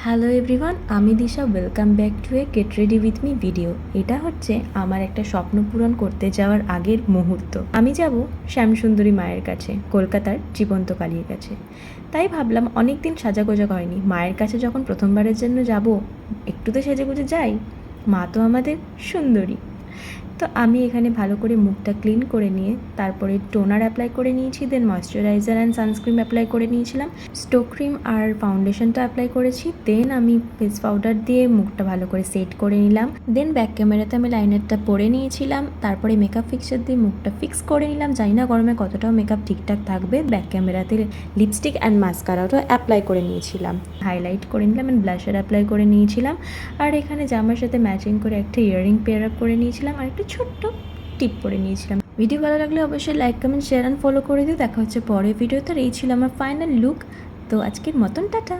Hello everyone, আমি Disha. Welcome back to a get ready with me video. এটা হচ্ছে আমার একটা স্বপ্ন পূরণ করতে যাওয়ার আগের মুহূর্ত। আমি যাব শ্যামসুন্দরী মায়ের কাছে, কলকাতার জীবন্ত কালীর কাছে। তাই ভাবলাম অনেক দিন সাজাগোজা হয়নি, মায়ের কাছে যখন প্রথমবারের জন্য যাব, একটু তো সেজেগুজে যাই। মা তো আমাদের সুন্দরী। তো আমি এখানে ভালো করে মুখটা ক্লিন করে নিয়ে তারপরে টোনার অ্যাপ্লাই করে নিয়েছি, দেন ময়শ্চারাইজার অ্যান্ড সানস্ক্রিন অ্যাপ্লাই করে নিয়েছিলাম, স্টোক ক্রিম আর ফাউন্ডেশনটা অ্যাপ্লাই করেছি, দেন আমি ফেস পাউডার দিয়ে মুখটা ভালো করে সেট করে নিলাম, দেন ব্যাক ক্যামেরাতে আমি লাইনারটা পরে নিয়েছিলাম, তারপরে মেকআপ ফিক্সার দিয়ে মুখটা ফিক্স করে নিলাম। জানি না গরমে কতটাও মেকআপ ঠিকঠাক থাকবে। ব্যাক ক্যামেরাতে লিপস্টিক অ্যান্ড মাস্কারাটা অ্যাপ্লাই করে নিয়েছিলাম, হাইলাইট করে নিলাম অ্যান্ড ব্লাশার অ্যাপ্লাই করে নিয়েছিলাম। আর এখানে জামার সাথে ম্যাচিং করে একটা ইয়াররিং পেয়ার আপ করে নিয়েছিলাম আর একটা ছোট্ট টিপ পরে নিয়েছিলাম। ভিডিও ভালো লাগলে অবশ্যই like, comment, share and follow করে দিও। দেখা হচ্ছে পরের ভিডিওতে। আর এই ছিল আমার ফাইনাল লুক। তো আজকের মতন টাটা।